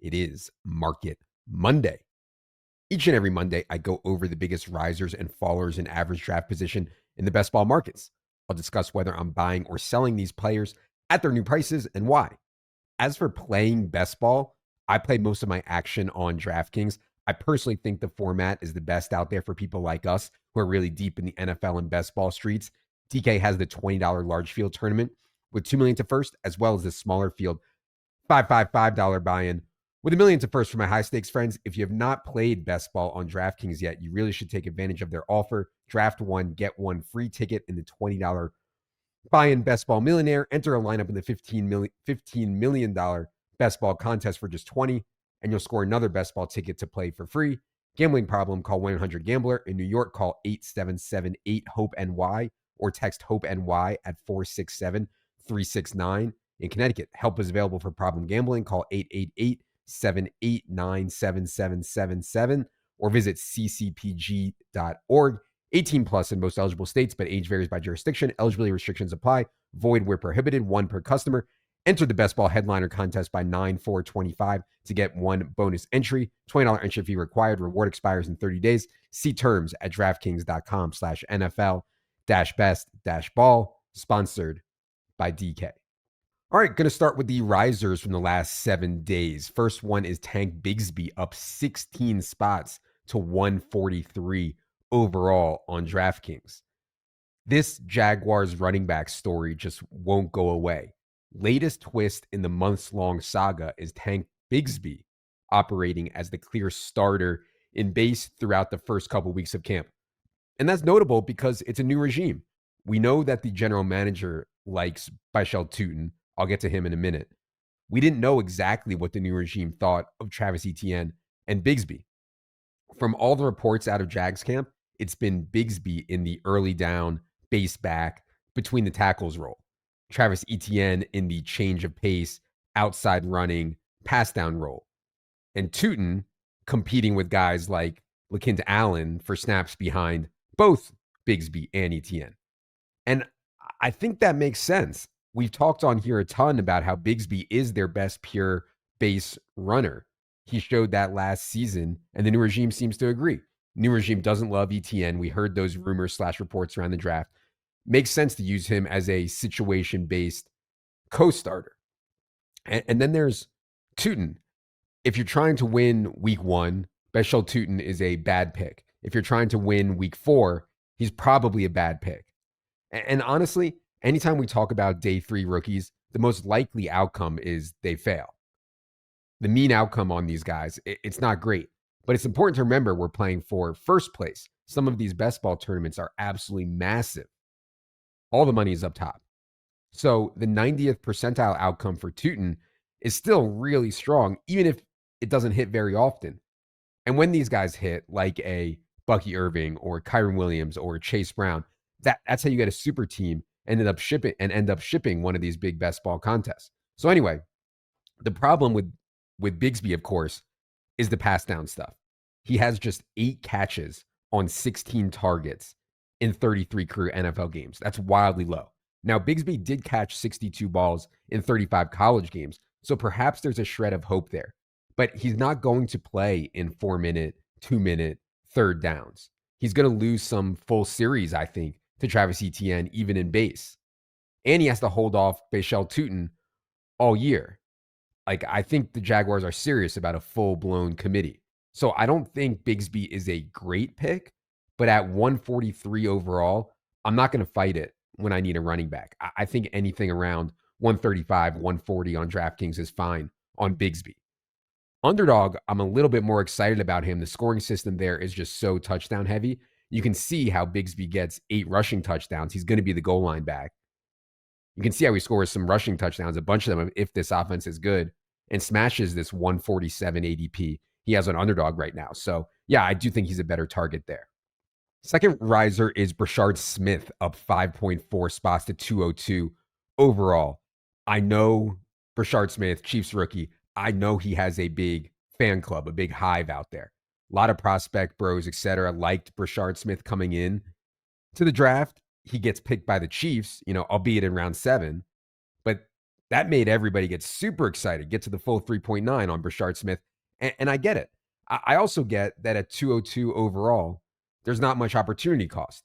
It is Market Monday. Each and every Monday, I go over the biggest risers and fallers in average draft position in the best ball markets. I'll discuss whether I'm buying or selling these players at their new prices and why. As for playing best ball, I play most of my action on DraftKings. I personally think the format is the best out there for people like us who are really deep in the NFL and best ball streets. DK has the $20 large field tournament with $2 million to first, as well as the smaller field $555 buy-in with $1 million to first for my high stakes friends. If you have not played best ball on DraftKings yet, you really should take advantage of their offer. Draft one, get one free ticket in the $20 buy-in best ball millionaire. Enter a lineup in the $15 million best ball contest for just $20, and you'll score another best ball ticket to play for free. Gambling problem, call 1-800-GAMBLER. In New York, call 877-8-HOPE-NY or text HOPE-NY at 467-369. In Connecticut, help is available for problem gambling. Call 888-789-7777 or visit ccpg.org. 18 plus in most eligible states, but age varies by jurisdiction. Eligibility restrictions apply. Void where prohibited. One per customer. Enter the best ball headliner contest by 9/4/25 to get one bonus entry. $20 entry fee required. Reward expires in 30 days. See terms at DraftKings.com/NFL-best-ball. Sponsored by DK. All right, going to start with the risers from the last 7 days. First one is Tank Bsby, up 16 spots to 143 overall on DraftKings. This Jaguars running back story just won't go away. Latest twist in the months-long saga is Tank Bsby operating as the clear starter in base throughout the first couple weeks of camp. And that's notable because it's a new regime. We know that the general manager likes Bsby. I'll get to him in a minute. We didn't know exactly what the new regime thought of Travis Etienne and Bsby. From all the reports out of Jags camp, it's been Bsby in the early down, base back, between the tackles role. Travis Etienne in the change of pace, outside running, pass down role. And Tootin competing with guys like LaKent Allen for snaps behind both Bsby and Etienne. And I think that makes sense. We've talked on here a ton about how Bsby is their best pure base runner. He showed that last season, and the new regime seems to agree. New regime doesn't love Etienne. We heard those rumors/reports around the draft. Makes sense to use him as a situation-based co-starter. And then there's Tootin. If you're trying to win week 1, Beshel Tootin is a bad pick. If you're trying to win week 4, he's probably a bad pick. And honestly, anytime we talk about day 3 rookies, the most likely outcome is they fail. The mean outcome on these guys, it's not great. But it's important to remember we're playing for first place. Some of these best ball tournaments are absolutely massive. All the money is up top. So the 90th percentile outcome for Tootin is still really strong, even if it doesn't hit very often. And when these guys hit, like a Bucky Irving or Kyron Williams or Chase Brown, that's how you get a super team and end up shipping one of these big best ball contests. So anyway, the problem with Bsby, of course, is the pass down stuff. He has just 8 catches on 16 targets in 33 career NFL games. That's wildly low. Now, Bsby did catch 62 balls in 35 college games, so perhaps there's a shred of hope there. But he's not going to play in 4-minute, 2-minute, third downs. He's going to lose some full series, I think, to Travis Etienne, even in base. And he has to hold off Beshel Tootin all year. Like, I think the Jaguars are serious about a full-blown committee. So I don't think Bsby is a great pick, but at 143 overall, I'm not going to fight it when I need a running back. I think anything around 135, 140 on DraftKings is fine on Bsby. Underdog, I'm a little bit more excited about him. The scoring system there is just so touchdown heavy. You can see how Bsby gets 8 rushing touchdowns. He's going to be the goal line back. You can see how he scores some rushing touchdowns, a bunch of them, if this offense is good, and smashes this 147 ADP he has on Underdog right now. So, yeah, I do think he's a better target there. Second riser is Lambert Smith, up 5.4 spots to 202 overall. I know Lambert Smith, Chiefs rookie, I know he has a big fan club, a big hive out there. A lot of prospect bros, etc., liked Lambert Smith coming in to the draft. He gets picked by the Chiefs, albeit in round 7. But That made everybody get super excited, get to the full 3.9 on Brashard Smith. And I get it. I also get that at 202 overall, there's not much opportunity cost.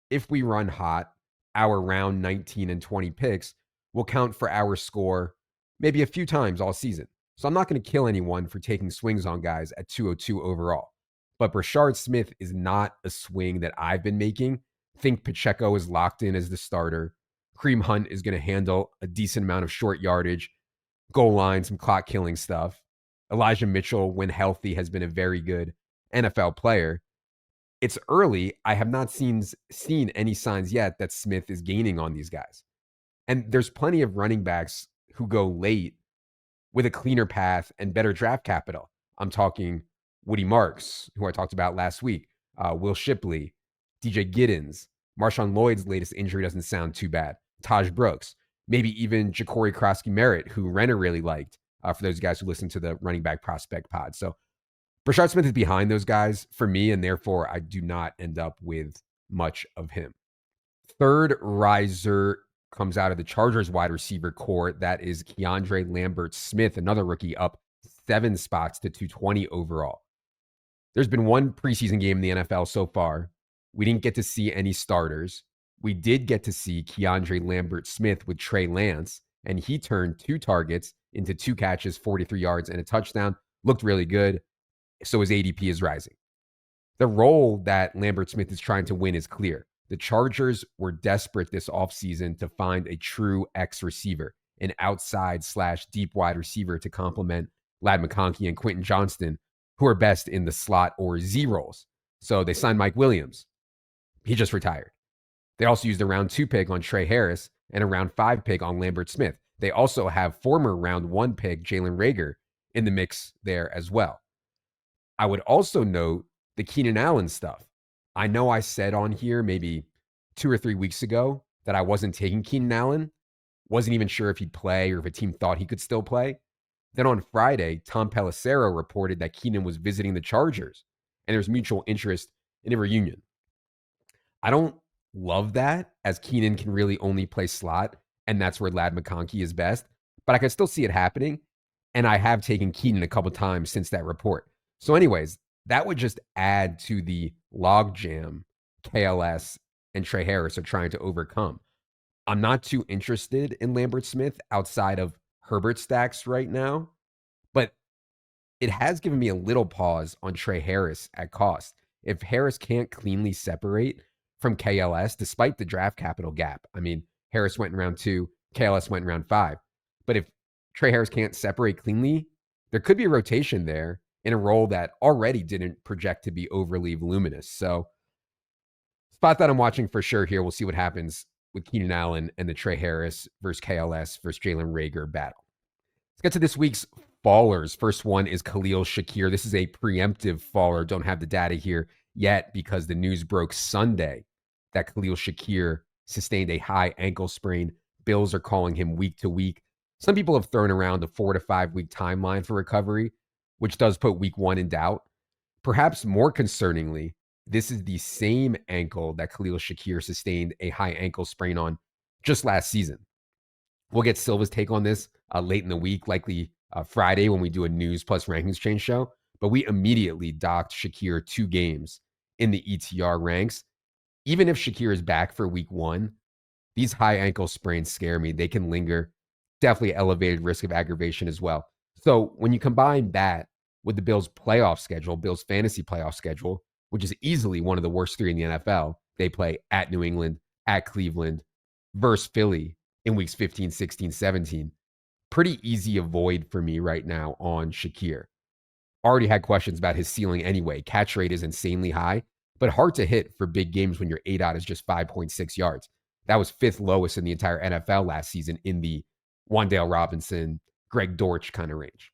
If we run hot, our round 19 and 20 picks will count for our score maybe a few times all season. So I'm not going to kill anyone for taking swings on guys at 202 overall. But Brashard Smith is not a swing that I've been making. Think Pacheco is locked in as the starter. Kareem Hunt is going to handle a decent amount of short yardage, goal line, some clock killing stuff. Elijah Mitchell, when healthy, has been a very good NFL player. It's early. I have not seen any signs yet that Smith is gaining on these guys. And there's plenty of running backs who go late with a cleaner path and better draft capital. I'm talking Woody Marks, who I talked about last week, Will Shipley, DJ Giddens. Marshawn Lloyd's latest injury doesn't sound too bad. Taj Brooks, maybe even Ja'Cory Krosky-Merritt, who Renner really liked, for those guys who listen to the running back prospect pod. So Brashard Smith is behind those guys for me, and therefore I do not end up with much of him. Third riser comes out of the Chargers wide receiver core. That is Keandre Lambert Smith, another rookie, up 7 spots to 220 overall. There's been one preseason game in the NFL so far. We didn't get to see any starters. We did get to see Keandre Lambert Smith with Trey Lance, and he turned 2 targets into 2 catches, 43 yards, and a touchdown. Looked really good. So his ADP is rising. The role that Lambert Smith is trying to win is clear. The Chargers were desperate this offseason to find a true X receiver, an outside/deep wide receiver to complement Ladd McConkey and Quentin Johnston, who are best in the slot or Z roles. So they signed Mike Williams. He just retired. They also used a round 2 pick on Trey Harris and a round 5 pick on Lambert Smith. They also have former round 1 pick Jalen Reagor in the mix there as well. I would also note the Keenan Allen stuff. I know I said on here maybe 2 or 3 weeks ago that I wasn't taking Keenan Allen. Wasn't even sure if he'd play or if a team thought he could still play. Then on Friday, Tom Pelissero reported that Keenan was visiting the Chargers and there's mutual interest in a reunion. I don't love that, as Keenan can really only play slot, and that's where Ladd McConkey is best. But I can still see it happening, and I have taken Keenan a couple times since that report. So anyways, that would just add to the logjam KLS and Trey Harris are trying to overcome. I'm not too interested in Lambert Smith outside of Herbert stacks right now, but it has given me a little pause on Trey Harris at cost. If Harris can't cleanly separate from KLS, despite the draft capital gap, I mean, Harris went in round 2, KLS went in round 5. But if Trey Harris can't separate cleanly, there could be a rotation there in a role that already didn't project to be overly voluminous. So, spot that I'm watching for sure here. We'll see what happens with Keenan Allen and the Trey Harris versus KLS versus Jalen Reagor battle. Let's get to this week's fallers. First one is Khalil Shakir. This is a preemptive faller. Don't have the data here yet because the news broke Sunday that Khalil Shakir sustained a high ankle sprain. Bills are calling him week to week. Some people have thrown around a 4 to 5 week timeline for recovery, which does put week 1 in doubt. Perhaps more concerningly, this is the same ankle that Khalil Shakir sustained a high ankle sprain on just last season. We'll get Silva's take on this late in the week, likely Friday when we do a news plus rankings change show. But we immediately docked Shakir 2 games in the ETR ranks. Even if Shakir is back for week 1, these high ankle sprains scare me. They can linger. Definitely elevated risk of aggravation as well. So when you combine that with the Bills' playoff schedule, Bills' fantasy playoff schedule, which is easily one of the worst 3 in the NFL, they play at New England, at Cleveland, versus Philly in weeks 15, 16, 17. Pretty easy avoid for me right now on Shakir. Already had questions about his ceiling anyway. Catch rate is insanely high, but hard to hit for big games when your ADOT is just 5.6 yards. That was 5th lowest in the entire NFL last season in the Wan'Dale Robinson, Greg Dortch kind of range.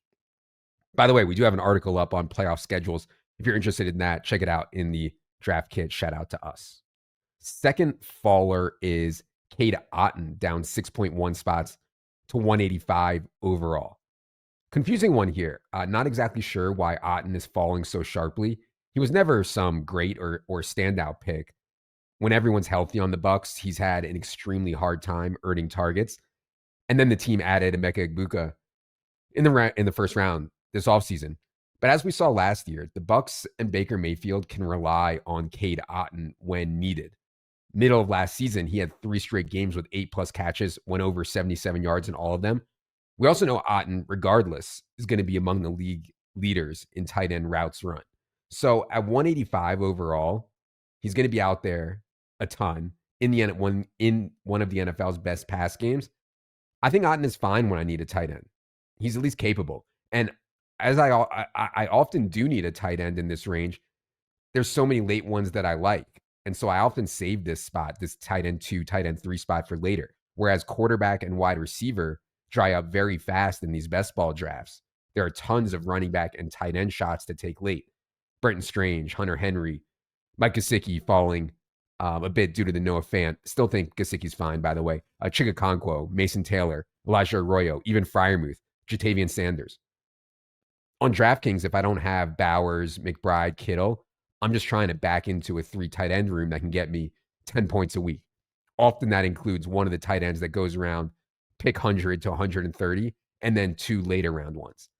By the way, we do have an article up on playoff schedules. If you're interested in that, check it out in the draft kit. Shout out to us. Second faller is Cade Otton, down 6.1 spots to 185 overall. Confusing one here. Not exactly sure why Otton is falling so sharply. He was never some great or standout pick. When everyone's healthy on the Bucs, he's had an extremely hard time earning targets. And then the team added Emeka Egbuka in the first round this offseason. But as we saw last year, the Bucks and Baker Mayfield can rely on Cade Otton when needed. Middle of last season, he had 3 straight games with 8+ catches, went over 77 yards in all of them. We also know Otton, regardless, is going to be among the league leaders in tight end routes run. So at 185 overall, he's going to be out there a ton in one of the NFL's best pass games. I think Otton is fine when I need a tight end. He's at least capable. And as I often do need a tight end in this range, there's so many late ones that I like. And so I often save this spot, this tight end 2, tight end 3 spot for later. Whereas quarterback and wide receiver dry up very fast in these best ball drafts. There are tons of running back and tight end shots to take late. Brenton Strange, Hunter Henry, Mike Gesicki falling a bit due to the Noah Fant. Still think Gesicki's fine, by the way. Chig Okonkwo, Mason Taylor, Elijah Arroyo, even Freiermuth, Jatavian Sanders. On DraftKings, if I don't have Bowers, McBride, Kittle, I'm just trying to back into a 3 tight end room that can get me 10 points a week. Often that includes one of the tight ends that goes around pick 100 to 130, and then 2 later round ones.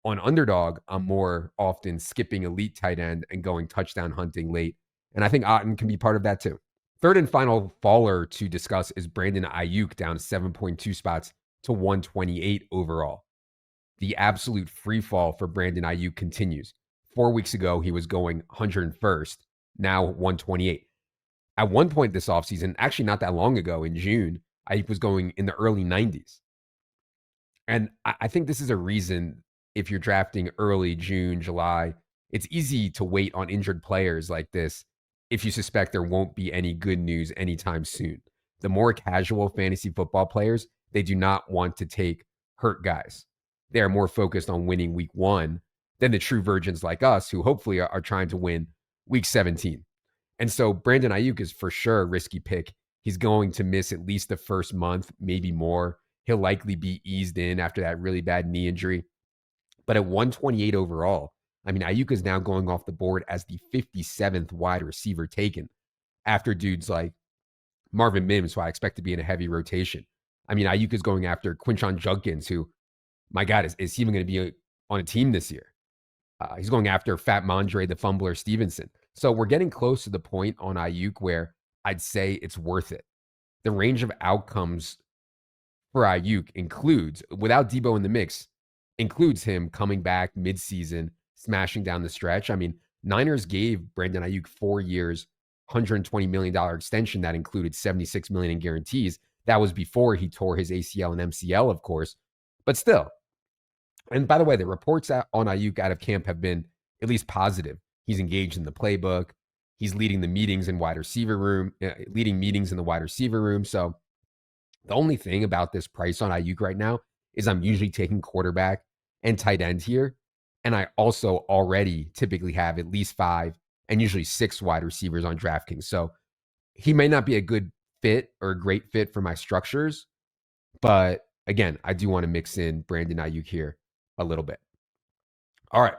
On Underdog, I'm more often skipping elite tight end and going touchdown hunting late. And I think Otton can be part of that too. Third and final faller to discuss is Brandon Aayuk, down 7.2 spots to 128 overall. The absolute free fall for Brandon Aayuk continues. 4 weeks ago, he was going 101st, now 128. At one point this offseason, actually not that long ago in June, Aayuk was going in the early 90s. And I think this is a reason, if you're drafting early June, July, it's easy to wait on injured players like this if you suspect there won't be any good news anytime soon. The more casual fantasy football players, they do not want to take hurt guys. They are more focused on winning week 1 than the true virgins like us, who hopefully are trying to win week 17. And so Brandon Aayuk is for sure a risky pick. He's going to miss at least the first month, maybe more. He'll likely be eased in after that really bad knee injury. But at 128 overall, I mean, Aayuk is now going off the board as the 57th wide receiver taken after dudes like Marvin Mims, who I expect to be in a heavy rotation. I mean, Aayuk is going after Quinshon Judkins, who, my God, is he even going to be on a team this year? He's going after Fat Mondre, the fumbler Stevenson. So we're getting close to the point on Aayuk where I'd say it's worth it. The range of outcomes for Aayuk includes, without Debo in the mix, includes him coming back midseason, smashing down the stretch. I mean, Niners gave Brandon Aayuk 4 years, $120 million extension that included $76 million in guarantees. That was before he tore his ACL and MCL, of course. But still. And by the way, the reports on Aayuk out of camp have been at least positive. He's engaged in the playbook. He's leading the meetings in wide receiver room, leading meetings in the wide receiver room. So the only thing about this price on Aayuk right now is I'm usually taking quarterback and tight end here. And I also already typically have at least 5 and usually 6 wide receivers on DraftKings. So he may not be a good fit or a great fit for my structures. But again, I do want to mix in Brandon Aayuk here a little bit. All right.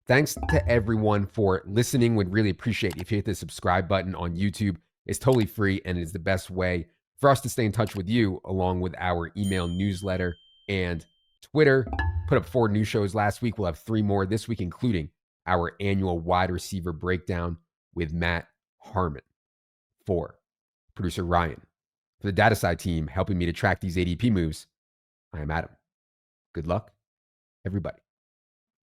Thanks to everyone for listening. Would really appreciate if you hit the subscribe button on YouTube. It's totally free and is the best way for us to stay in touch with you, along with our email newsletter and Twitter. Put up 4 new shows last week. We'll have 3 more this week, including our annual wide receiver breakdown with Matt Harmon. For producer Ryan, for the data side team helping me to track these ADP moves, I am Adam. Good luck, everybody.